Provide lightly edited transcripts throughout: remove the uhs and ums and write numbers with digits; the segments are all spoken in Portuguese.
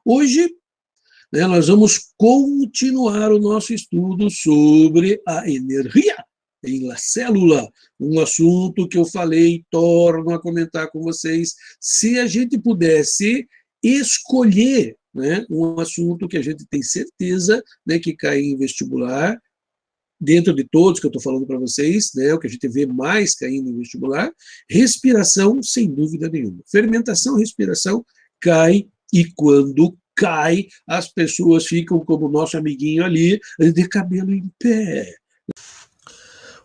Hoje, né, nós vamos continuar o nosso estudo sobre a energia em la célula, um assunto que eu falei, torno a comentar com vocês. Se a gente pudesse escolher, né, um assunto que a gente tem certeza, né, que cai em vestibular, dentro de todos que eu estou falando para vocês, né, o que a gente vê mais caindo em vestibular, respiração, sem dúvida nenhuma. Fermentação, respiração, cai, e quando cai, as pessoas ficam como o nosso amiguinho ali, de cabelo em pé.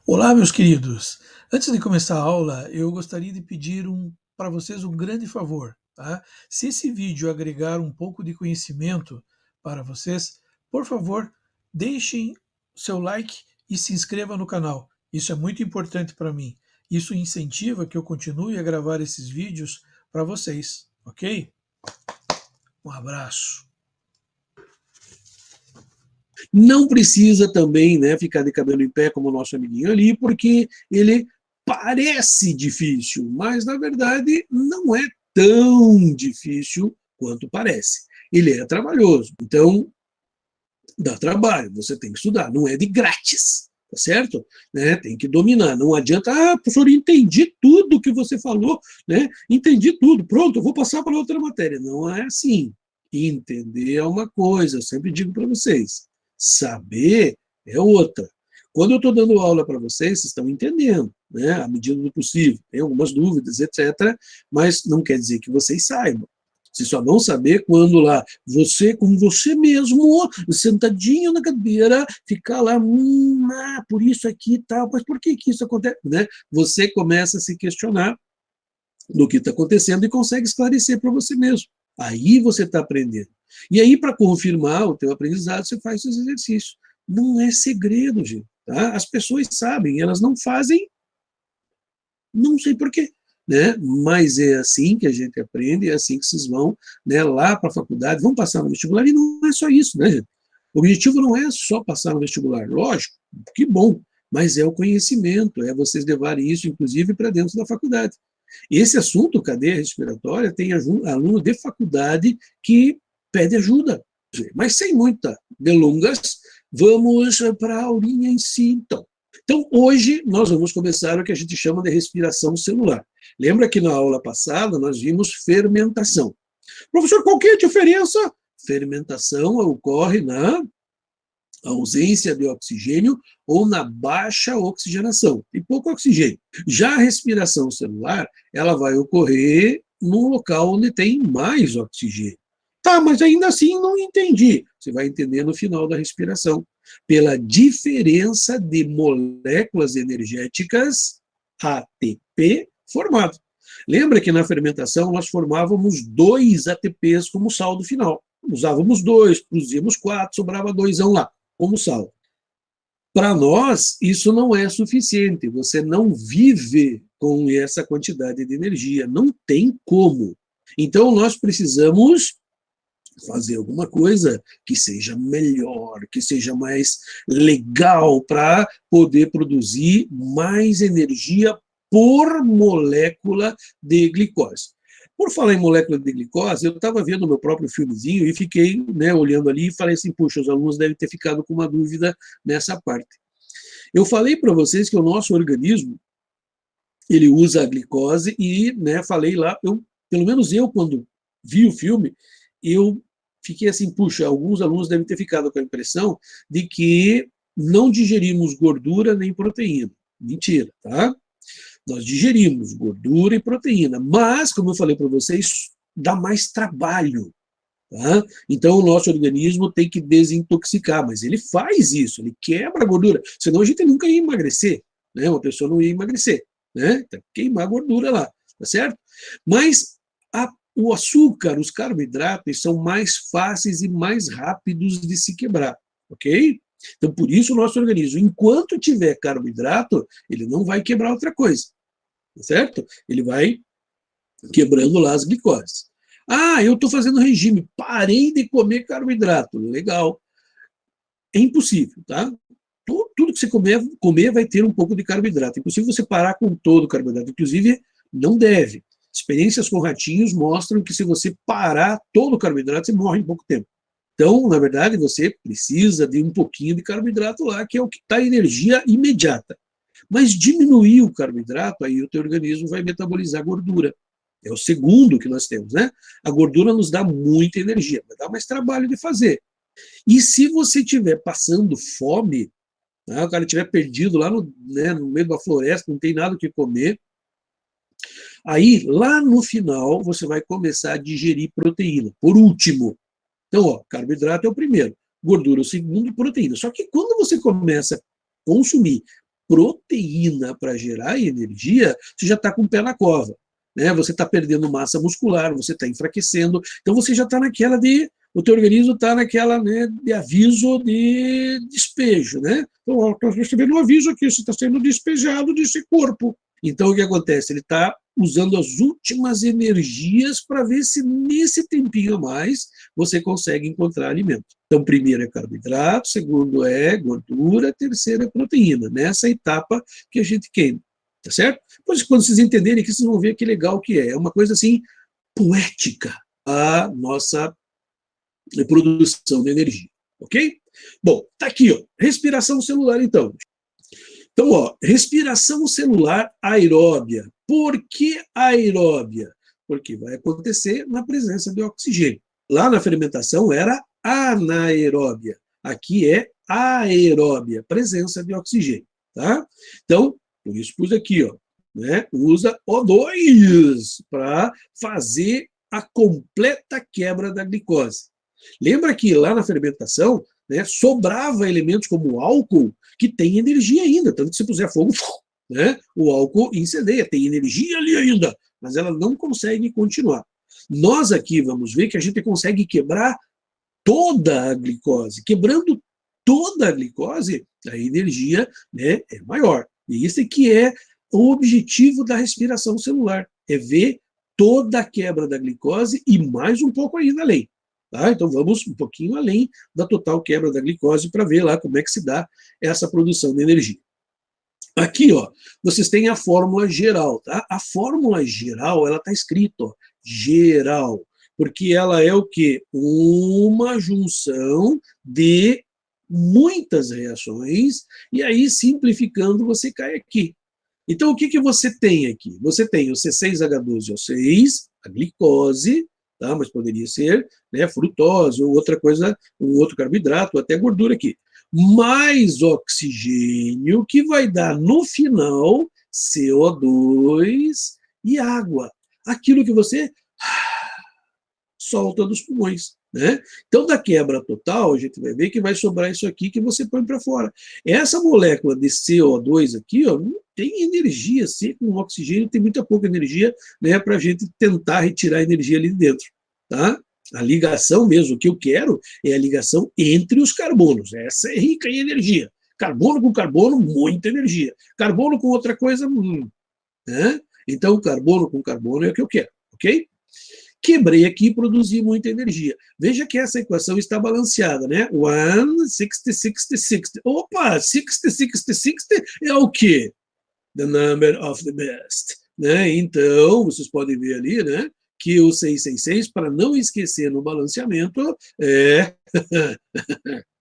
Olá, meus queridos. Antes de começar a aula, eu gostaria de pedir para vocês um grande favor. Tá? Se esse vídeo agregar um pouco de conhecimento para vocês, por favor, deixem seu like e se inscreva no canal. Isso é muito importante para mim. Isso incentiva que eu continue a gravar esses vídeos para vocês, ok? Um abraço. Não precisa também, né, ficar de cabelo em pé como o nosso amiguinho ali, porque ele parece difícil, mas na verdade não é tão difícil quanto parece. Ele é trabalhoso, então dá trabalho, você tem que estudar, não é de grátis, tá certo? Né? Tem que dominar, não adianta, professor, entendi tudo que você falou, né? Entendi tudo, pronto, eu vou passar para outra matéria. Não é assim. Entender é uma coisa, eu sempre digo para vocês, saber é outra. Quando eu estou dando aula para vocês, vocês estão entendendo, né? À medida do possível. Tem algumas dúvidas, etc., mas não quer dizer que vocês saibam. Vocês só vão saber quando lá, você, com você mesmo, sentadinho na cadeira, ficar lá, por isso aqui e tal, mas por que isso acontece? Né? Você começa a se questionar do que está acontecendo e consegue esclarecer para você mesmo. Aí você está aprendendo. E aí, para confirmar o teu aprendizado, você faz esses exercícios. Não é segredo, gente. Tá? As pessoas sabem, elas não fazem, não sei por quê. Né? Mas é assim que a gente aprende, é assim que vocês vão, né, lá para a faculdade, vão passar no vestibular, e não é só isso, né, gente? O objetivo não é só passar no vestibular, lógico, que bom, mas é o conhecimento, é vocês levarem isso, inclusive, para dentro da faculdade. Esse assunto, cadeia respiratória, tem aluno de faculdade que pede ajuda, mas sem muita delongas, vamos para a aulinha em si, então. Então, hoje, nós vamos começar o que a gente chama de respiração celular. Lembra que na aula passada nós vimos fermentação. Professor, qual que é a diferença? Fermentação ocorre na ausência de oxigênio ou na baixa oxigenação, e pouco oxigênio. Já a respiração celular, ela vai ocorrer num local onde tem mais oxigênio. Tá, mas ainda assim não entendi. Você vai entender no final da respiração. Pela diferença de moléculas energéticas ATP formado. Lembra que na fermentação nós formávamos 2 ATPs como saldo final. Usávamos 2, produzíamos 4, sobrava 2 lá como saldo. Para nós, isso não é suficiente. Você não vive com essa quantidade de energia. Não tem como. Então, nós precisamos fazer alguma coisa que seja melhor, que seja mais legal para poder produzir mais energia por molécula de glicose. Por falar em molécula de glicose, eu estava vendo o meu próprio filmezinho e fiquei, né, olhando ali e falei assim, puxa, os alunos devem ter ficado com uma dúvida nessa parte. Eu falei para vocês que o nosso organismo, ele usa a glicose e, né, falei lá, pelo menos eu, quando vi o filme, eu fiquei assim, puxa, alguns alunos devem ter ficado com a impressão de que não digerimos gordura nem proteína. Mentira, tá? Nós digerimos gordura e proteína, mas, como eu falei para vocês, dá mais trabalho. Tá? Então, o nosso organismo tem que desintoxicar, mas ele faz isso, ele quebra a gordura, senão a gente nunca ia emagrecer, né? Uma pessoa não ia emagrecer, né? Tem que queimar a gordura lá, tá certo? Mas o açúcar, os carboidratos são mais fáceis e mais rápidos de se quebrar, ok? Então, por isso, o nosso organismo, enquanto tiver carboidrato, ele não vai quebrar outra coisa, tá certo? Ele vai quebrando lá as glicoses. Eu estou fazendo regime, parei de comer carboidrato. Legal. É impossível, tá? Tudo que você comer vai ter um pouco de carboidrato. É impossível você parar com todo o carboidrato. Inclusive, não deve. Experiências com ratinhos mostram que se você parar todo o carboidrato, você morre em pouco tempo. Então, na verdade, você precisa de um pouquinho de carboidrato lá, que é o que dá energia imediata. Mas diminuir o carboidrato, aí o teu organismo vai metabolizar gordura. É o segundo que nós temos, né? A gordura nos dá muita energia, vai dar mais trabalho de fazer. E se você estiver passando fome, né, o cara estiver perdido lá no, né, no meio da floresta, não tem nada o que comer, aí lá no final você vai começar a digerir proteína. Por último, então, ó, carboidrato é o primeiro, gordura é o segundo, proteína. Só que quando você começa a consumir proteína para gerar energia, você já está com o pé na cova. Né? Você está perdendo massa muscular, você está enfraquecendo, então você já está naquela de. O teu organismo está naquela, né, de aviso de despejo. Né? Então, está recebendo um aviso aqui, você está sendo despejado desse corpo. Então, o que acontece? Ele está usando as últimas energias para ver se nesse tempinho a mais você consegue encontrar alimento. Então, primeiro é carboidrato, segundo é gordura, terceiro é proteína, nessa etapa que a gente queima, tá certo? Pois quando vocês entenderem aqui, vocês vão ver que legal que é. É uma coisa assim, poética, a nossa produção de energia, ok? Bom, tá aqui, ó, respiração celular então. Então, ó, respiração celular aeróbia. Por que aeróbia? Porque vai acontecer na presença de oxigênio. Lá na fermentação era anaeróbia. Aqui é aeróbia, presença de oxigênio. Tá? Então, por isso pus aqui, ó, né? Usa O2 para fazer a completa quebra da glicose. Lembra que lá na fermentação, né, sobrava elementos como o álcool, que tem energia ainda, tanto que se puser fogo, né, o álcool incendeia, tem energia ali ainda, mas ela não consegue continuar. Nós aqui vamos ver que a gente consegue quebrar toda a glicose. Quebrando toda a glicose, a energia, né, é maior. E isso aqui é o objetivo da respiração celular, é ver toda a quebra da glicose e mais um pouco ainda além. Tá? Então vamos um pouquinho além da total quebra da glicose para ver lá como é que se dá essa produção de energia. Aqui, ó, vocês têm a fórmula geral, tá? A fórmula geral, ela está escrita, ó, geral, porque ela é o quê? Uma junção de muitas reações, e aí, simplificando, você cai aqui. Então, o que, que você tem aqui? Você tem o C6H12O6, a glicose, tá? Mas poderia ser, né, frutose ou outra coisa, um outro carboidrato, ou até gordura aqui. Mais oxigênio, que vai dar no final CO2 e água. Aquilo que você solta dos pulmões. Né? Então, da quebra total, a gente vai ver que vai sobrar isso aqui que você põe para fora. Essa molécula de CO2 aqui, ó, não tem energia, se com oxigênio tem muita pouca energia, né, para a gente tentar retirar a energia ali de dentro. Tá? A ligação mesmo, o que eu quero é a ligação entre os carbonos. Essa é rica em energia. Carbono com carbono, muita energia. Carbono com outra coisa, né? Então, carbono com carbono é o que eu quero, ok? Quebrei aqui e produzi muita energia. Veja que essa equação está balanceada, né? 1, 60, 60, 60. Opa, 60, 60, 60 é o quê? The number of the best. Né? Então, vocês podem ver ali, né? Que o 666, para não esquecer no balanceamento,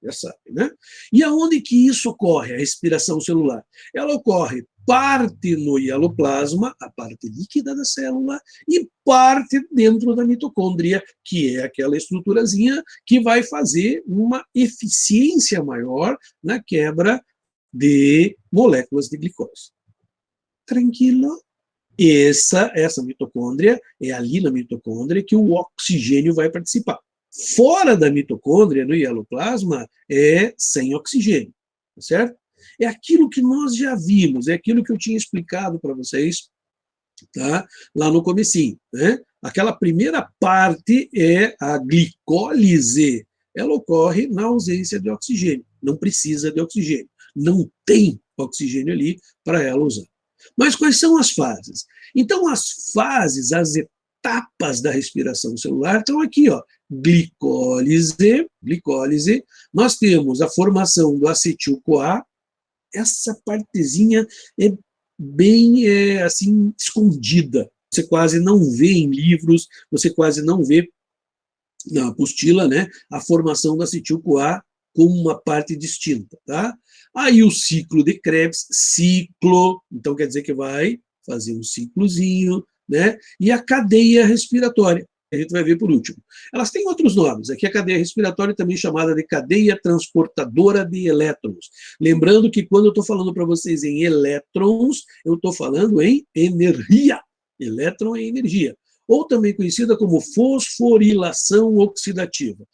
já sabe, né? E aonde que isso ocorre, a respiração celular? Ela ocorre parte no hialoplasma, a parte líquida da célula, e parte dentro da mitocôndria, que é aquela estruturazinha que vai fazer uma eficiência maior na quebra de moléculas de glicose. Tranquilo? Essa mitocôndria é ali na mitocôndria que o oxigênio vai participar. Fora da mitocôndria, no hialoplasma, é sem oxigênio, tá certo? É aquilo que nós já vimos, é aquilo que eu tinha explicado para vocês, tá? Lá no comecinho, né? Aquela primeira parte é a glicólise. Ela ocorre na ausência de oxigênio, não precisa de oxigênio, não tem oxigênio ali para ela usar. Mas quais são as fases? Então, as fases, as etapas da respiração celular estão aqui, ó. Glicólise, nós temos a formação do acetil-CoA, essa partezinha é bem assim escondida. você quase não vê em livros, você quase não vê na apostila, né, a formação da acetil-CoA como uma parte distinta, tá? Aí o ciclo de Krebs, ciclo, então quer dizer que vai fazer um ciclozinho, né? E a cadeia respiratória, a gente vai ver por último. Elas têm outros nomes, aqui a cadeia respiratória também chamada de cadeia transportadora de elétrons. Lembrando que quando eu estou falando para vocês em elétrons, eu estou falando em energia. Elétron é energia, ou também conhecida como fosforilação oxidativa.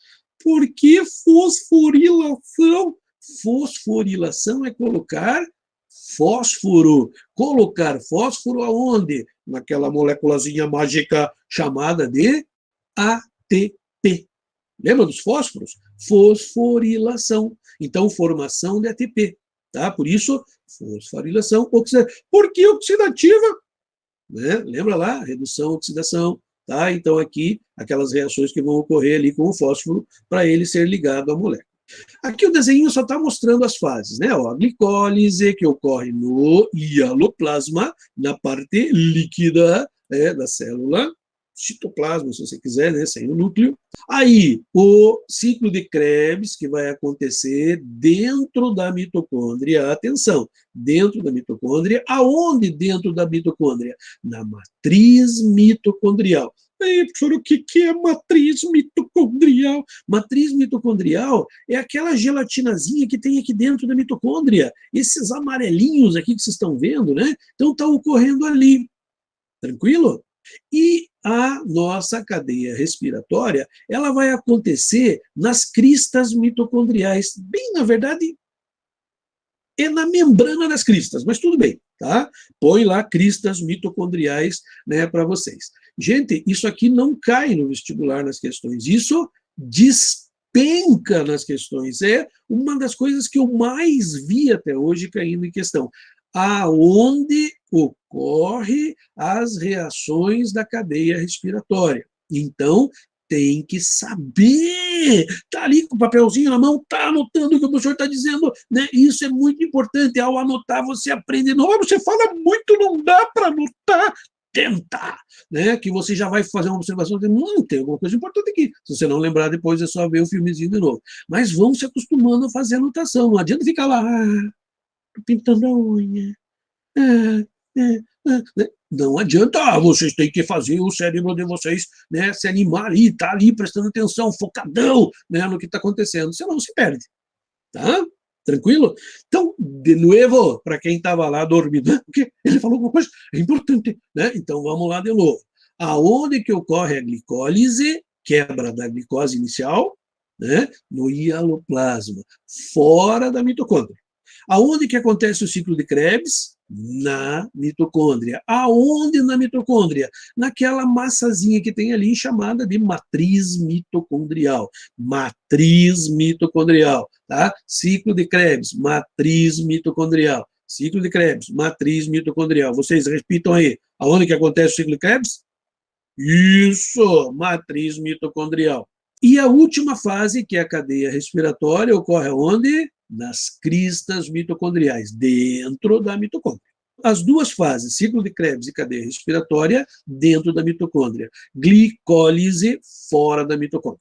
Por que fosforilação? Fosforilação é colocar fósforo. Colocar fósforo aonde? Naquela moléculazinha mágica chamada de ATP. Lembra dos fósforos? Fosforilação. Então, formação de ATP. Tá? Por isso, fosforilação oxidativa. Por que oxidativa? Né? Lembra lá? Redução, oxidação. Tá? Então, aqui, aquelas reações que vão ocorrer ali com o fósforo para ele ser ligado à molécula. Aqui o desenho só está mostrando as fases, né? Ó, a glicólise, que ocorre no hialoplasma, na parte líquida, né, da célula, citoplasma, se você quiser, né, sem o núcleo. Aí, o ciclo de Krebs, que vai acontecer dentro da mitocôndria. Atenção, dentro da mitocôndria. Aonde dentro da mitocôndria? Na matriz mitocondrial. Aí, professor, o que é matriz mitocondrial? Matriz mitocondrial é aquela gelatinazinha que tem aqui dentro da mitocôndria. Esses amarelinhos aqui que vocês estão vendo, né? Então, está ocorrendo ali. Tranquilo? E a nossa cadeia respiratória, ela vai acontecer nas cristas mitocondriais. Bem, na verdade, é na membrana das cristas, mas tudo bem, tá? Põe lá cristas mitocondriais, né, para vocês. Gente, isso aqui não cai no vestibular nas questões, isso despenca nas questões. É uma das coisas que eu mais vi até hoje caindo em questão. Aonde ocorre as reações da cadeia respiratória. Então, tem que saber. Está ali com o papelzinho na mão, está anotando o que o professor está dizendo, né? Isso é muito importante. Ao anotar, você aprende. Não, você fala muito, não dá para anotar. Tenta, né? Que você já vai fazer uma observação, tem alguma coisa importante aqui. Se você não lembrar, depois é só ver o filmezinho de novo. Mas vão se acostumando a fazer anotação. Não adianta ficar lá, pintando a unha. Não adianta, vocês têm que fazer o cérebro de vocês, né, se animar ali, tá ali prestando atenção, focadão, né, no que está acontecendo, senão se perde, tá? Tranquilo? Então, de novo, para quem estava lá dormindo, o quê? Ele falou alguma coisa? É importante, né? Então vamos lá de novo. Aonde que ocorre a glicólise, quebra da glicose inicial, né, no hialoplasma, fora da mitocôndria. Aonde que acontece o ciclo de Krebs? Na mitocôndria. Aonde na mitocôndria? Naquela massazinha que tem ali chamada de matriz mitocondrial. Matriz mitocondrial, tá? Ciclo de Krebs, matriz mitocondrial. Ciclo de Krebs, matriz mitocondrial. Vocês repitam aí. Aonde que acontece o ciclo de Krebs? Isso, matriz mitocondrial. E a última fase, que é a cadeia respiratória, ocorre onde? Nas cristas mitocondriais, dentro da mitocôndria. As duas fases, ciclo de Krebs e cadeia respiratória, dentro da mitocôndria. Glicólise, fora da mitocôndria.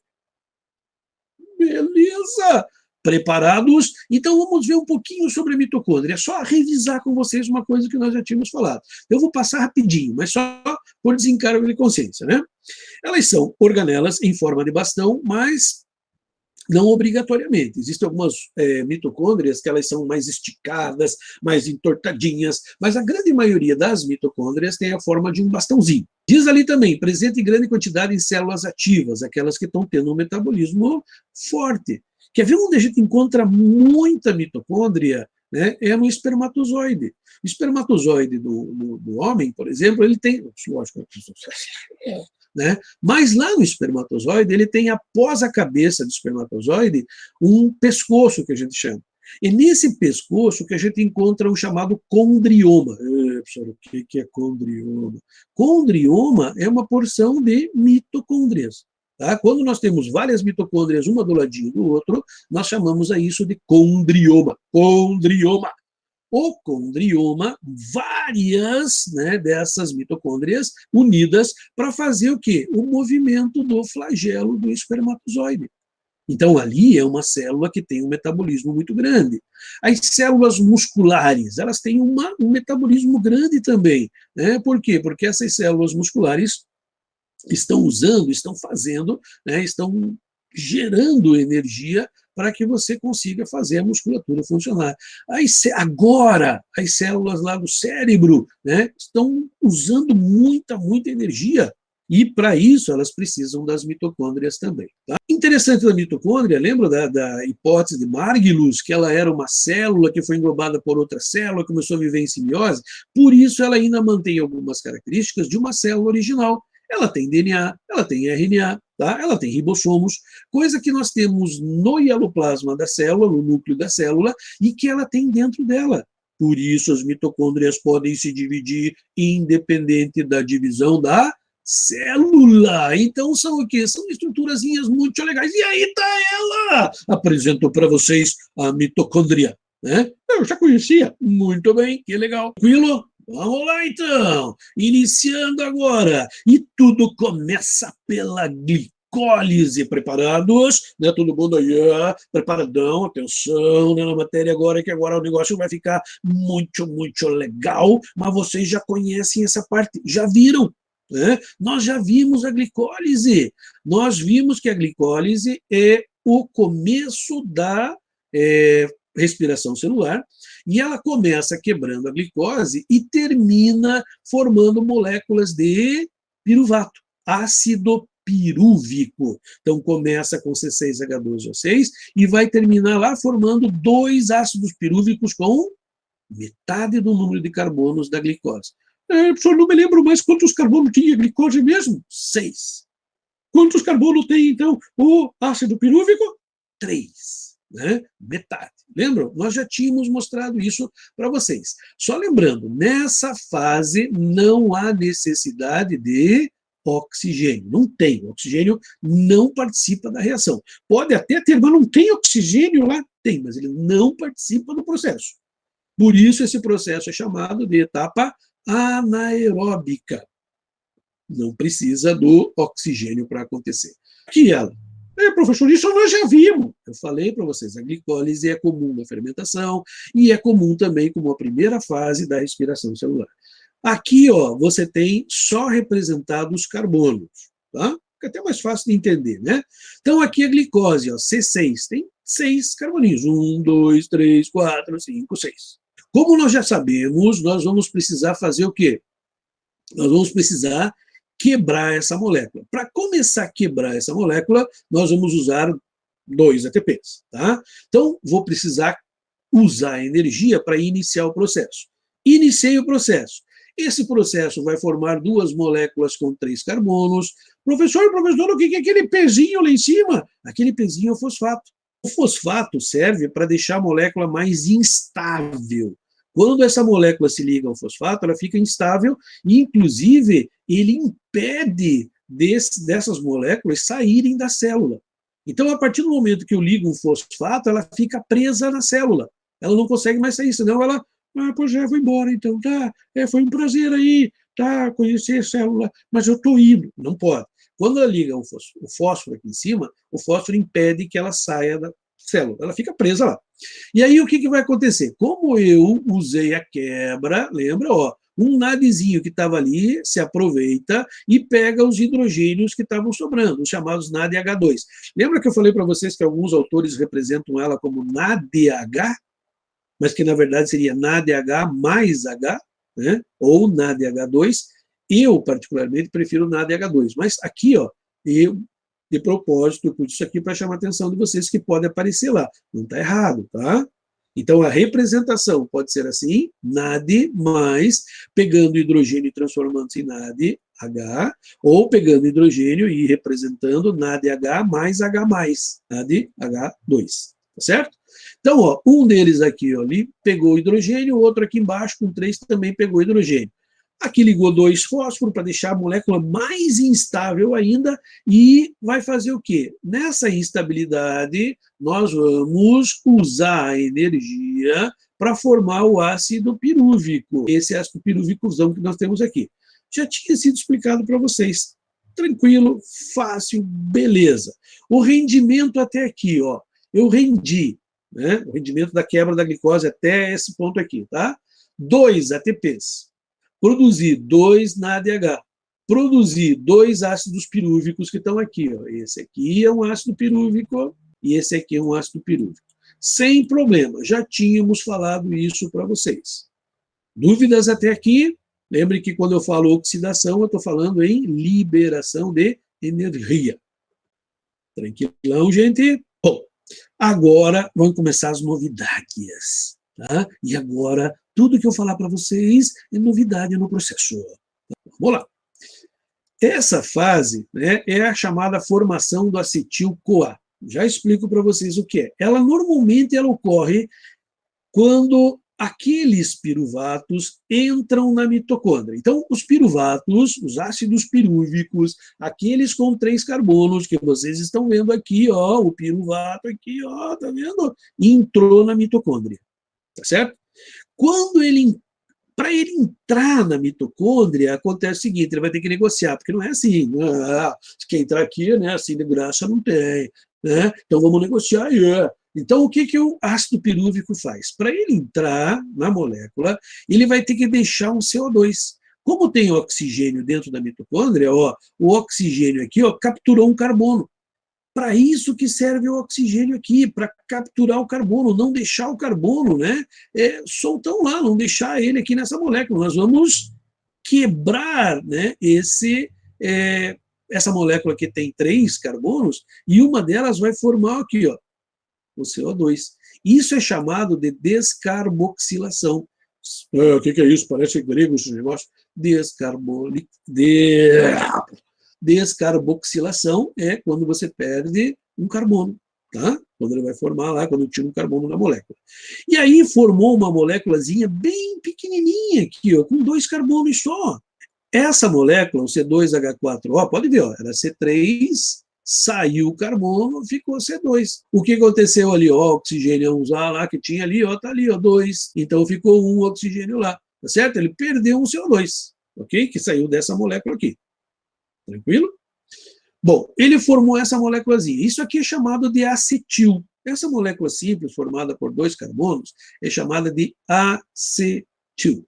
Beleza! Preparados? Então vamos ver um pouquinho sobre a mitocôndria. É só revisar com vocês uma coisa que nós já tínhamos falado. Eu vou passar rapidinho, mas só por desencargo de consciência, né? Elas são organelas em forma de bastão, mas não obrigatoriamente. Existem algumas mitocôndrias que elas são mais esticadas, mais entortadinhas, mas a grande maioria das mitocôndrias tem a forma de um bastãozinho. Diz ali também, presente em grande quantidade em células ativas, aquelas que estão tendo um metabolismo forte. Quer ver onde a gente encontra muita mitocôndria? Né? É no espermatozoide. O espermatozoide do homem, por exemplo, ele tem... Lógico, né? Mas lá no espermatozoide, ele tem após a cabeça do espermatozoide um pescoço, que a gente chama. E nesse pescoço que a gente encontra o chamado condrioma. Professor, o que é condrioma? Condrioma é uma porção de mitocôndrias. Tá? Quando nós temos várias mitocôndrias, uma do ladinho do outro, nós chamamos a isso de condrioma. Condrioma. o condrioma, várias, né, dessas mitocôndrias unidas para fazer o quê? O movimento do flagelo do espermatozoide. Então, ali é uma célula que tem um metabolismo muito grande. As células musculares, elas têm um metabolismo grande também. Né? Por quê? Porque essas células musculares estão fazendo, né, estão gerando energia para que você consiga fazer a musculatura funcionar. Agora, as células lá do cérebro, né, estão usando muita energia, e para isso elas precisam das mitocôndrias também. Tá? Interessante da mitocôndria, lembra da hipótese de Margulis, que ela era uma célula que foi englobada por outra célula, começou a viver em simbiose? Por isso ela ainda mantém algumas características de uma célula original. Ela tem DNA, ela tem RNA, tá? Ela tem ribossomos, coisa que nós temos no hialoplasma da célula, no núcleo da célula, e que ela tem dentro dela. Por isso as mitocôndrias podem se dividir independente da divisão da célula. Então são o quê? São estruturazinhas muito legais. E aí está ela! Apresento para vocês a mitocôndria. Né? Eu já conhecia. Muito bem, que legal. Tranquilo? Vamos lá, então. Iniciando agora. E tudo começa pela glicólise. Preparados? Né? Todo mundo aí, preparadão, atenção, né, na matéria agora, que agora o negócio vai ficar muito legal, mas vocês já conhecem essa parte, já viram? Né? Nós já vimos a glicólise. Nós vimos que a glicólise é o começo da respiração celular, e ela começa quebrando a glicose e termina formando moléculas de piruvato, ácido pirúvico. Então começa com C6H12O6 e vai terminar lá formando 2 ácidos pirúvicos com metade do número de carbonos da glicose. Professor, não me lembro mais quantos carbonos tinha a glicose mesmo? 6. Quantos carbonos tem, então, o ácido pirúvico? 3. Né? Metade. Lembram? Nós já tínhamos mostrado isso para vocês. Só lembrando, nessa fase não há necessidade de oxigênio. Não tem. O oxigênio não participa da reação. Pode até ter, mas não tem oxigênio lá? Tem, mas ele não participa do processo. Por isso esse processo é chamado de etapa anaeróbica. Não precisa do oxigênio para acontecer. Aqui ela. Professor, isso nós já vimos. Eu falei para vocês, a glicólise é comum na fermentação e é comum também como a primeira fase da respiração celular. Aqui, ó, você tem só representados os carbonos, tá? Fica até mais fácil de entender, né? Então, aqui a glicose, ó, C6, tem 6 carboninhos. 1, 2, 3, 4, 5, 6. Como nós já sabemos, nós vamos precisar fazer o quê? Nós vamos precisar quebrar essa molécula. Para começar a quebrar essa molécula, nós vamos usar 2 ATPs. Tá? Então, vou precisar usar energia para iniciar o processo. Iniciei o processo. Esse processo vai formar 2 moléculas com 3 carbonos. Professor, o que é aquele pezinho lá em cima? Aquele pezinho é o fosfato. O fosfato serve para deixar a molécula mais instável. Quando essa molécula se liga ao fosfato, ela fica instável e, inclusive, ele impede dessas moléculas saírem da célula. Então, a partir do momento que eu ligo um fosfato, ela fica presa na célula. Ela não consegue mais sair, senão ela, pois vou embora, então, tá, foi um prazer aí, tá, conhecer a célula, mas eu estou indo. Não pode. Quando ela liga o fósforo aqui em cima, o fósforo impede que ela saia da célula, ela fica presa lá. E aí o que vai acontecer? Como eu usei a quebra, lembra, ó, um NADzinho que estava ali se aproveita e pega os hidrogênios que estavam sobrando, os chamados NADH2. Lembra que eu falei para vocês que alguns autores representam ela como NADH, mas que na verdade seria NADH mais H, né? Ou NADH2. Eu, particularmente, prefiro NADH2. Mas aqui, ó, eu de propósito, eu pus isso aqui para chamar a atenção de vocês que pode aparecer lá. Não está errado, tá? Então, a representação pode ser assim, NAD mais, pegando hidrogênio e transformando-se em NADH, ou pegando hidrogênio e representando NADH mais H+, NADH2, tá certo? Então, ó, um deles aqui ó, ali pegou hidrogênio, o outro aqui embaixo com 3 também pegou hidrogênio. Aqui ligou 2 fósforos para deixar a molécula mais instável ainda e vai fazer o quê? Nessa instabilidade, nós vamos usar a energia para formar o ácido pirúvico. Esse ácido pirúvicozão que nós temos aqui. Já tinha sido explicado para vocês. Tranquilo, fácil, beleza. O rendimento até aqui, ó, eu rendi, né? O rendimento da quebra da glicose até esse ponto aqui, tá? 2 ATPs. Produzir 2 NADH. Produzir 2 ácidos pirúvicos que estão aqui, ó. Esse aqui é um ácido pirúvico e esse aqui é um ácido pirúvico. Sem problema, já tínhamos falado isso para vocês. Dúvidas até aqui? Lembre que quando eu falo oxidação, eu estou falando em liberação de energia. Tranquilão, gente? Bom, agora vão começar as novidades. Tá? E agora, tudo que eu falar para vocês é novidade no processo. Vamos lá. Essa fase, né, é a chamada formação do acetil-CoA. Já explico para vocês o que é. Normalmente ela ocorre quando aqueles piruvatos entram na mitocôndria. Então, os piruvatos, os ácidos pirúvicos, aqueles com 3 carbonos que vocês estão vendo aqui, ó, o piruvato aqui, ó, tá vendo? Entrou na mitocôndria, tá certo? Para ele entrar na mitocôndria, acontece o seguinte, ele vai ter que negociar, porque não é assim, né? Se quer entrar aqui, né, assim de graça não tem, né? Então vamos negociar aí. Então, o que o ácido pirúvico faz? Para ele entrar na molécula, ele vai ter que deixar um CO2. Como tem oxigênio dentro da mitocôndria, ó, o oxigênio aqui ó, capturou um carbono. Para isso que serve o oxigênio aqui, para capturar o carbono, não deixar o carbono, né, soltão lá, não deixar ele aqui nessa molécula. Nós vamos quebrar, né, essa molécula que tem 3 carbonos, e uma delas vai formar aqui, ó, o CO2. Isso é chamado de descarboxilação. O que é isso? Parece grego esse negócio. Descarboxilação é quando você perde um carbono, tá? Quando ele vai formar lá, quando tira um carbono na molécula. E aí formou uma moléculazinha bem pequenininha aqui, ó, com 2 carbonos só. Essa molécula, o C2H4O, pode ver, ó, era C3, saiu o carbono, ficou C2. O que aconteceu ali? Ó, oxigênio lá que tinha ali, ó, tá ali, ó, 2. Então ficou um oxigênio lá, tá certo? Ele perdeu um CO2, ok? Que saiu dessa molécula aqui. Tranquilo? Bom, ele formou essa moléculazinha. Isso aqui é chamado de acetil. Essa molécula simples, formada por 2 carbonos, é chamada de acetil.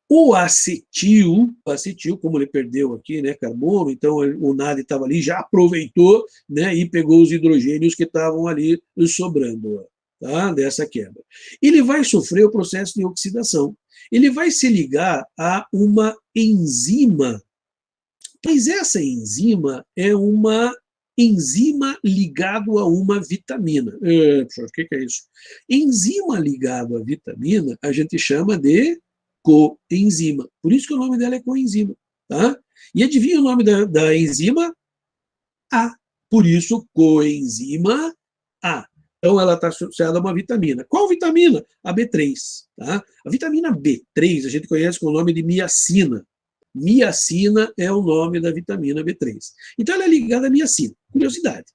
O acetil, como ele perdeu aqui, né, carbono, então o NAD estava ali, já aproveitou, né, e pegou os hidrogênios que estavam ali sobrando, tá, dessa quebra. Ele vai sofrer o processo de oxidação. Ele vai se ligar a uma enzima. Mas essa enzima é uma enzima ligado a uma vitamina. O que é isso? Enzima ligado à vitamina, a gente chama de coenzima. Por isso que o nome dela é coenzima. Tá? E adivinha o nome da enzima? A. Por isso, coenzima A. Então, ela está associada a uma vitamina. Qual vitamina? A B3. Tá? A vitamina B3 a gente conhece com o nome de miacina. Miacina é o nome da vitamina B3. Então, ela é ligada à miacina. Curiosidade.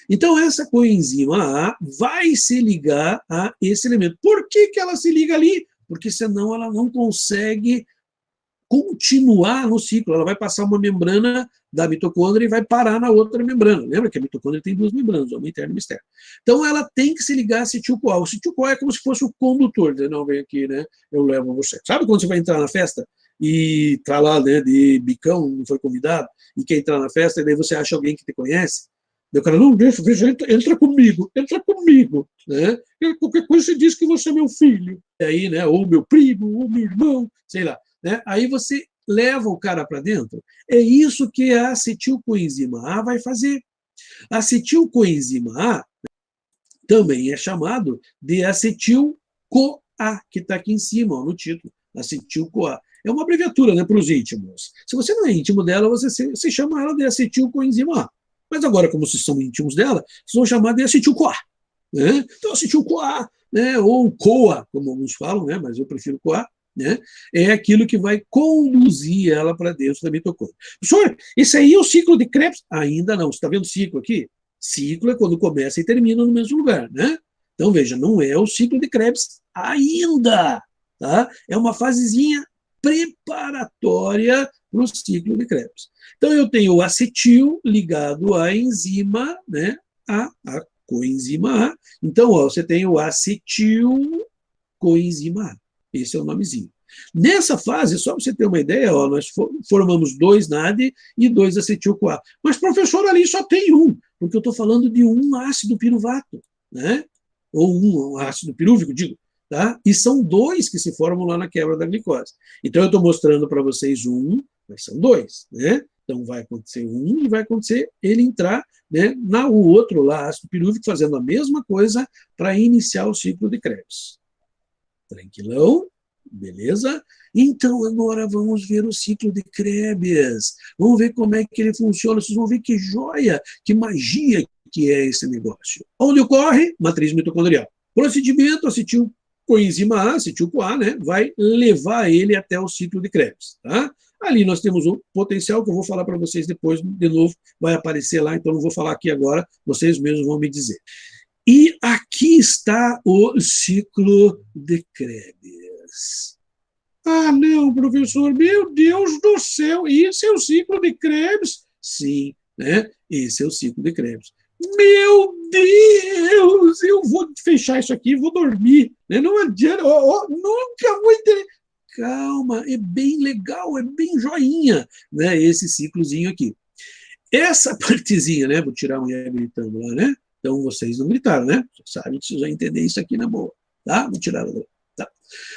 Então, essa coenzima A vai se ligar a esse elemento. Por que ela se liga ali? Porque senão ela não consegue continuar no ciclo. Ela vai passar uma membrana da mitocôndria e vai parar na outra membrana. Lembra que a mitocôndria tem 2 membranas, uma interna e uma externa. Então, ela tem que se ligar a acetil-CoA. O acetil-CoA é como se fosse o condutor. Dizer, não, vem aqui, né? Eu levo você. Sabe quando você vai entrar na festa e tá lá, né, de bicão, não foi convidado, e quer entrar na festa, e daí você acha alguém que te conhece? Daí o cara, não, deixa, entra comigo, né? Qualquer coisa você diz que você é meu filho. E aí, né, ou meu primo, ou meu irmão, sei lá. Né? Aí você leva o cara para dentro. É isso que a acetilcoenzima A vai fazer. A acetilcoenzima A também é chamado de acetil-CoA, que está aqui em cima, ó, no título, acetil-CoA. É uma abreviatura, né, para os íntimos. Se você não é íntimo dela, você chama ela de acetilcoenzima A. Mas agora, como vocês são íntimos dela, vocês vão chamar de acetil-CoA. Né? Então, acetil-CoA, né, ou CoA, como alguns falam, né, mas eu prefiro CoA. né, é aquilo que vai conduzir ela para dentro da mitocôndria. Professor, esse aí é o ciclo de Krebs? Ainda não. Você está vendo o ciclo aqui? Ciclo é quando começa e termina no mesmo lugar, né? Então, veja, não é o ciclo de Krebs ainda, tá? É uma fasezinha preparatória para o ciclo de Krebs. Então, eu tenho o acetil ligado à enzima, né, a coenzima A. Então, ó, você tem o acetil coenzima A. Esse é o nomezinho. Nessa fase, só para você ter uma ideia, ó, nós formamos 2 NAD e 2 acetil-CoA. Mas, professor, ali só tem um, porque eu estou falando de um ácido piruvato, né? Ou um ácido pirúvico, digo. Tá? E são 2 que se formam lá na quebra da glicose. Então, eu estou mostrando para vocês um, mas são 2, né? Então, vai acontecer um e vai acontecer ele entrar, né, o outro lá, ácido pirúvico, fazendo a mesma coisa para iniciar o ciclo de Krebs. Tranquilão? Beleza? Então, agora vamos ver o ciclo de Krebs. Vamos ver como é que ele funciona. Vocês vão ver que joia, que magia que é esse negócio. Onde ocorre? Matriz mitocondrial. Procedimento, acetil-coenzima A, acetil-CoA, né, vai levar ele até o ciclo de Krebs. Tá? Ali nós temos um potencial que eu vou falar para vocês depois, de novo, vai aparecer lá, então não vou falar aqui agora, vocês mesmos vão me dizer. E aqui está o ciclo de Krebs. Ah, não, professor, meu Deus do céu, esse é o ciclo de Krebs? Sim, né? Esse é o ciclo de Krebs. Meu Deus, eu vou fechar isso aqui, vou dormir. Né? Não adianta, nunca vou entender. Calma, é bem legal, é bem joinha, né? Esse ciclozinho aqui. Essa partezinha, né? Vou tirar um mulher gritando lá, né? Então, vocês não gritaram, né? Você sabe que vocês vão entender isso aqui na boa, tá? Vou tirar ela. Tá?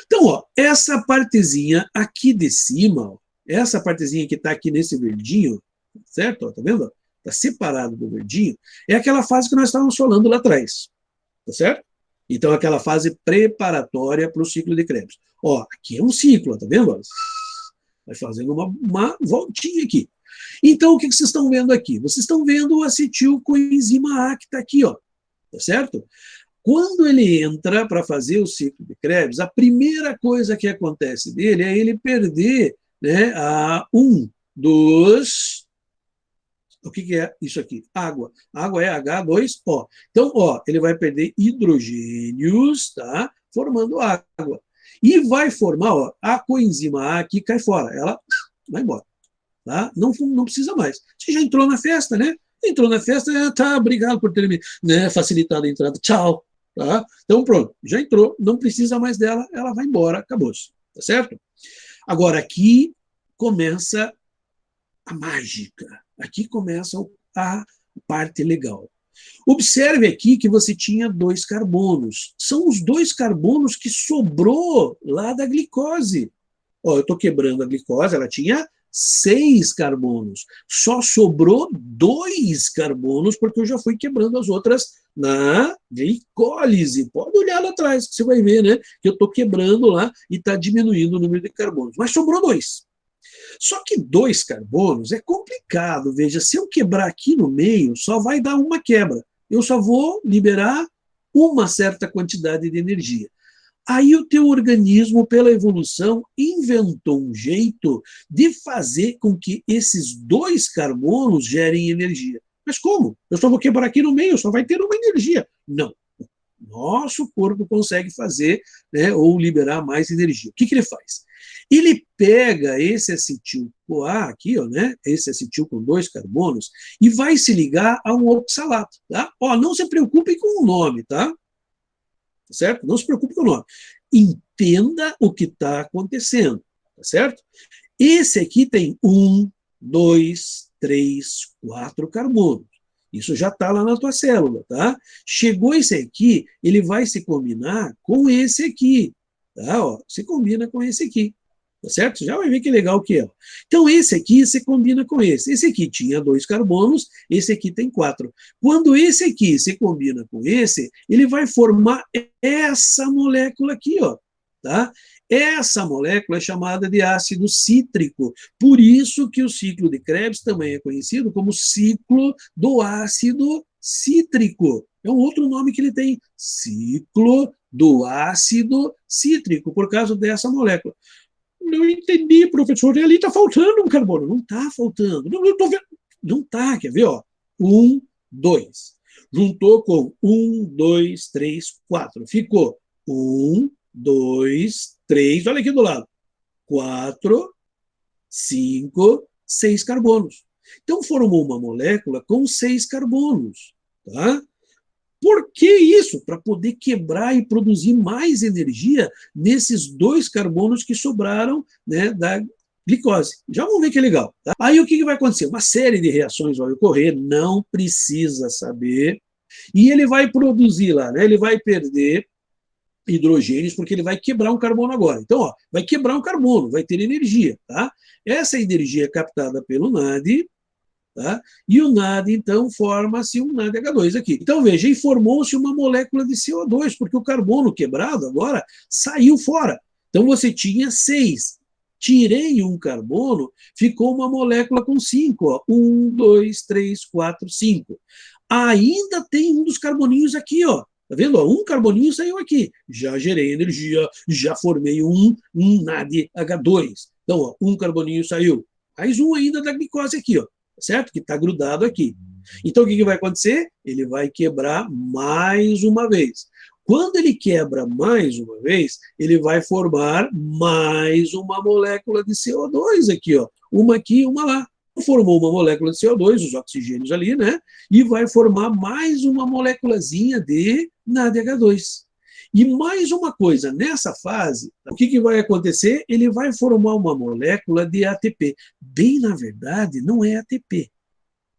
Então, ó, essa partezinha aqui de cima, ó, essa partezinha que está aqui nesse verdinho, certo? Ó, tá vendo? Está separado do verdinho, é aquela fase que nós estávamos falando lá atrás, tá certo? Então, aquela fase preparatória para o ciclo de Krebs. Ó, aqui é um ciclo, tá vendo? Vai fazendo uma voltinha aqui. Então, o que vocês estão vendo aqui? Vocês estão vendo o acetil-coenzima A que está aqui, ó, tá certo? Quando ele entra para fazer o ciclo de Krebs, a primeira coisa que acontece dele é ele perder, né, um dos... O que é isso aqui? Água. Água é H2O. Então, ó, ele vai perder hidrogênios, tá? Formando água. E vai formar, ó, a coenzima A que cai fora. Ela vai embora. Tá? Não precisa mais. Você já entrou na festa, né? Entrou na festa, tá, obrigado por ter me, né, facilitado a entrada. Tchau. Tá? Então, pronto, já entrou, não precisa mais dela, ela vai embora, acabou-se. Tá certo? Agora, aqui começa a mágica. Aqui começa a parte legal. Observe aqui que você tinha 2 carbonos. São os 2 carbonos que sobrou lá da glicose. Ó, eu estou quebrando a glicose, ela tinha 6 carbonos. Só sobrou 2 carbonos, porque eu já fui quebrando as outras na glicólise. Pode olhar lá atrás, que você vai ver, né? Que eu estou quebrando lá e está diminuindo o número de carbonos. Mas sobrou 2. Só que 2 carbonos é complicado. Veja, se eu quebrar aqui no meio, só vai dar uma quebra. Eu só vou liberar uma certa quantidade de energia. Aí o teu organismo, pela evolução, inventou um jeito de fazer com que esses 2 carbonos gerem energia. Mas como? Eu só vou quebrar aqui no meio, só vai ter uma energia. Não. Nosso corpo consegue fazer, né, ou liberar mais energia. O que ele faz? Ele pega esse acetil-CoA aqui, ó, né, esse acetil com 2 carbonos, e vai se ligar a um oxalato. Tá? Ó, não se preocupe com o nome, tá? Certo? Não se preocupe com o nome. Entenda o que está acontecendo, tá certo? Esse aqui tem 1, 2, 3, 4 carbonos. Isso já está lá na tua célula, tá? Chegou esse aqui, ele vai se combinar com esse aqui, tá? Ó, se combina com esse aqui, tá certo? Você já vai ver que legal que é. Então, esse aqui se combina com esse. Esse aqui tinha 2 carbonos, esse aqui tem 4. Quando esse aqui se combina com esse, ele vai formar essa molécula aqui, ó, tá? Essa molécula é chamada de ácido cítrico. Por isso que o ciclo de Krebs também é conhecido como ciclo do ácido cítrico. É um outro nome que ele tem, ciclo do ácido cítrico, por causa dessa molécula. Não entendi, professor, ali está faltando um carbono. Não está faltando. Não estou vendo. Não está, quer ver? Ó. 1, 2. Juntou com 1, 2, 3, 4. Ficou 1, 2, 3. Olha aqui do lado. 4, 5, 6 carbonos. Então, formou uma molécula com 6 carbonos. Tá? Por que isso? Para poder quebrar e produzir mais energia nesses 2 carbonos que sobraram, né, da glicose. Já vamos ver que é legal. Tá? Aí o que vai acontecer? Uma série de reações vai ocorrer, não precisa saber, e ele vai produzir lá, né, ele vai perder hidrogênios, porque ele vai quebrar um carbono agora. Então, ó, vai quebrar um carbono, vai ter energia. Tá? Essa energia é captada pelo NAD, tá? E o NAD, então, forma-se um NADH2 aqui. Então, veja, e formou-se uma molécula de CO2, porque o carbono quebrado agora saiu fora. Então, você tinha 6. Tirei um carbono, ficou uma molécula com 5. Ó. 1, 2, 3, 4, 5. Ainda tem um dos carboninhos aqui, ó. Tá vendo? Ó, um carboninho saiu aqui. Já gerei energia, já formei um NADH2. Então, ó, um carboninho saiu. Mais um ainda da glicose aqui, ó. Certo? Que está grudado aqui. Então, o que vai acontecer? Ele vai quebrar mais uma vez. Quando ele quebra mais uma vez, ele vai formar mais uma molécula de CO2 aqui, ó. Uma aqui e uma lá. Formou uma molécula de CO2, os oxigênios ali, né? E vai formar mais uma moléculazinha de NADH2. E mais uma coisa, nessa fase, o que vai acontecer? Ele vai formar uma molécula de ATP. Bem, na verdade, não é ATP.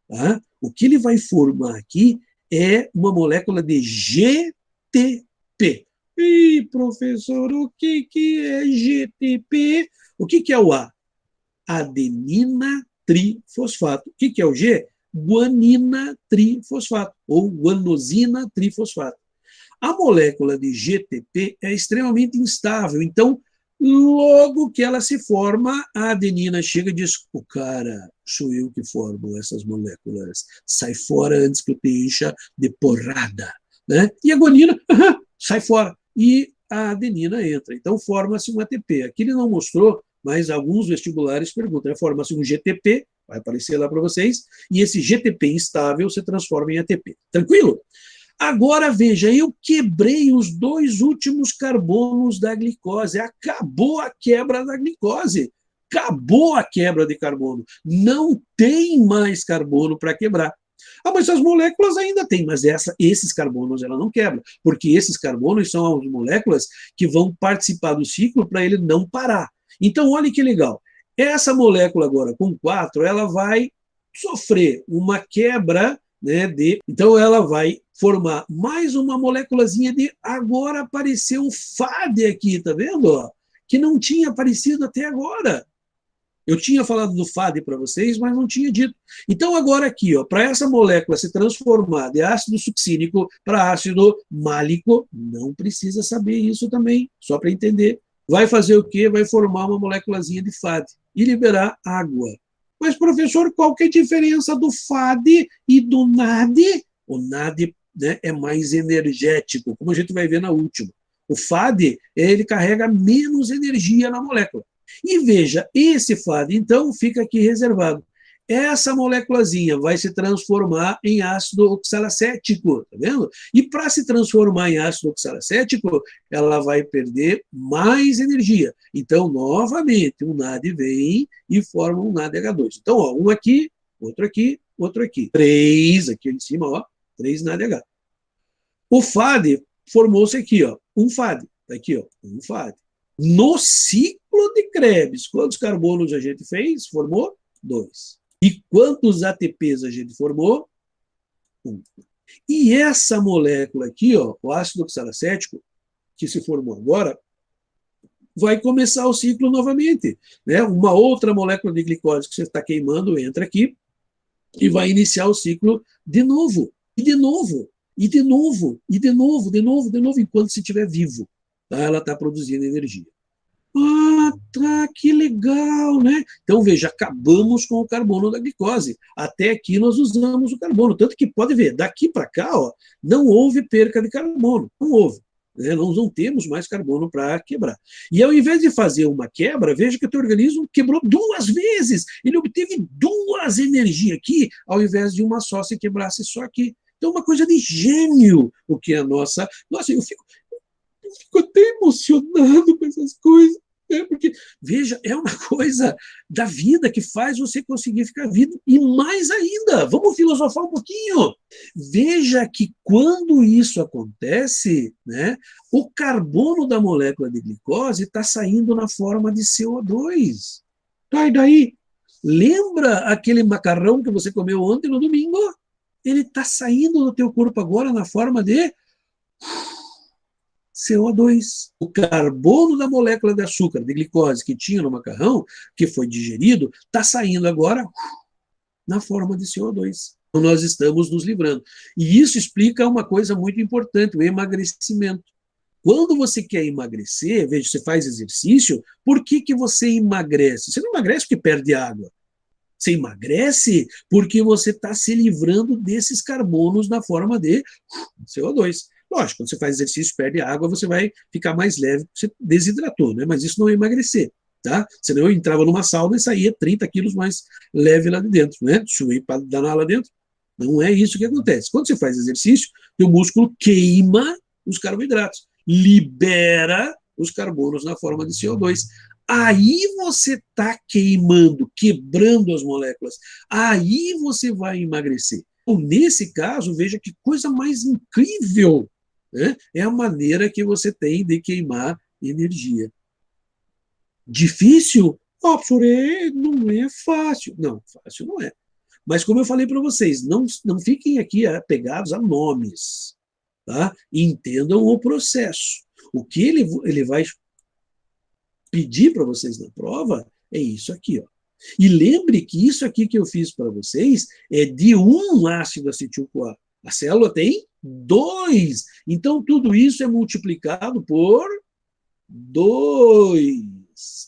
Tá? O que ele vai formar aqui é uma molécula de GTP. Ih, professor, o que é GTP? O que é o A? Adenina trifosfato. O que é o G? Guanina trifosfato, ou guanosina trifosfato. A molécula de GTP é extremamente instável, então, logo que ela se forma, a adenina chega e diz: o cara, sou eu que formo essas moléculas, sai fora antes que eu te encha de porrada. Né? E a guanina, sai fora. E a adenina entra. Então, forma-se um ATP. Aqui ele não mostrou, mas alguns vestibulares perguntam, forma-se um GTP, vai aparecer lá para vocês, e esse GTP instável se transforma em ATP. Tranquilo? Agora, veja, eu quebrei os 2 últimos carbonos da glicose. Acabou a quebra da glicose. Acabou a quebra de carbono. Não tem mais carbono para quebrar. Ah, mas as moléculas ainda têm, mas esses carbonos ela não quebra, porque esses carbonos são as moléculas que vão participar do ciclo para ele não parar. Então, olha que legal. Essa molécula agora, com 4, ela vai sofrer uma quebra, né, então ela vai formar mais uma moléculazinha de... Agora apareceu o FAD aqui, tá vendo? Que não tinha aparecido até agora. Eu tinha falado do FAD para vocês, mas não tinha dito. Então agora aqui, para essa molécula se transformar de ácido succínico para ácido málico, não precisa saber isso também, só para entender. Vai fazer o quê? Vai formar uma moléculazinha de FAD e liberar água. Mas, professor, qual que é a diferença do FAD e do NAD? O NAD, né, é mais energético, como a gente vai ver na última. O FAD, ele carrega menos energia na molécula. E veja, esse FAD, então, fica aqui reservado. Essa moléculazinha vai se transformar em ácido oxalacético, tá vendo? E para se transformar em ácido oxalacético, ela vai perder mais energia. Então, novamente, o NAD vem e forma um NADH2. Então, ó, um aqui, outro aqui, outro aqui. 3 aqui em cima, ó, 3 NADH. O FAD formou-se aqui, ó, um FAD. Tá aqui, ó, um FAD. No ciclo de Krebs, quantos carbonos a gente fez? Formou 2. E quantos ATPs a gente formou? 1. E essa molécula aqui, ó, o ácido oxalacético, que se formou agora, vai começar o ciclo novamente. Né? Uma outra molécula de glicose que você está queimando entra aqui e vai iniciar o ciclo de novo, e de novo, e de novo, e de novo, de novo, de novo, enquanto se estiver vivo. Tá? Ela está produzindo energia. Ah, tá, que legal, né? Então, veja, acabamos com o carbono da glicose. Até aqui nós usamos o carbono. Tanto que pode ver, daqui para cá, ó, não houve perca de carbono. Não houve. né? Nós não temos mais carbono para quebrar. E ao invés de fazer uma quebra, veja que o teu organismo quebrou 2 vezes. Ele obteve 2 energias aqui, ao invés de uma só, se quebrasse só aqui. Então, uma coisa de gênio, o que é a nossa. Nossa, eu fico até emocionado com essas coisas. Porque, veja, é uma coisa da vida que faz você conseguir ficar vivo. E mais ainda, vamos filosofar um pouquinho. Veja que quando isso acontece, né, o carbono da molécula de glicose está saindo na forma de CO2. Tá, e daí? Lembra aquele macarrão que você comeu ontem no domingo? Ele está saindo do teu corpo agora na forma de CO2. O carbono da molécula de açúcar, de glicose, que tinha no macarrão, que foi digerido, está saindo agora na forma de CO2. Então, nós estamos nos livrando. E isso explica uma coisa muito importante, o emagrecimento. Quando você quer emagrecer, veja, você faz exercício, por que você emagrece? Você não emagrece porque perde água. Você emagrece porque você está se livrando desses carbonos na forma de CO2. Lógico, quando você faz exercício, perde água, você vai ficar mais leve, você desidratou, né? Mas isso não é emagrecer, tá? Senão eu entrava numa sauna e saía 30 quilos mais leve lá de dentro, né? Suí para danar lá dentro. Não é isso que acontece. Quando você faz exercício, o músculo queima os carboidratos, libera os carbonos na forma de CO2. Aí você está queimando, quebrando as moléculas. Aí você vai emagrecer. Então, nesse caso, veja que coisa mais incrível, né? É a maneira que você tem de queimar energia. Difícil? Oh, professor, não é fácil. Não, fácil não é. Mas como eu falei para vocês, não fiquem aqui apegados a nomes. Tá? Entendam o processo. O que ele vai pedir para vocês na prova é isso aqui. Ó. E lembre que isso aqui que eu fiz para vocês é de um ácido acetil-CoA. A célula tem 2. Então, tudo isso é multiplicado por 2.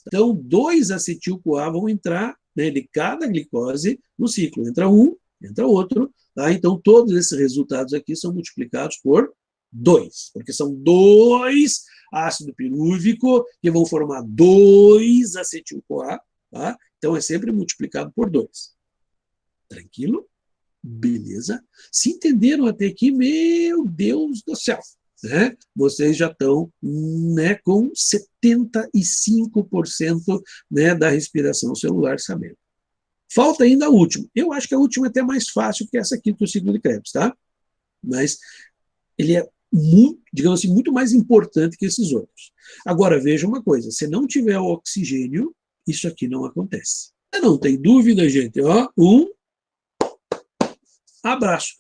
Então, 2 acetil-CoA vão entrar, né, de cada glicose no ciclo. Entra um, entra outro. Tá? Então, todos esses resultados aqui são multiplicados por 2, porque são 2 ácido pirúvico que vão formar 2 acetil-CoA. Tá? Então, é sempre multiplicado por 2. Tranquilo? Beleza? Se entenderam até aqui, meu Deus do céu, né? Vocês já estão, né, com 75%, né, da respiração celular sabendo. Falta ainda a última. Eu acho que a última é até mais fácil que essa aqui do ciclo de Krebs, tá? Mas ele é muito, digamos assim, muito mais importante que esses outros. Agora, veja uma coisa, se não tiver o oxigênio, isso aqui não acontece. Não tem dúvida, gente. Ó, abraço.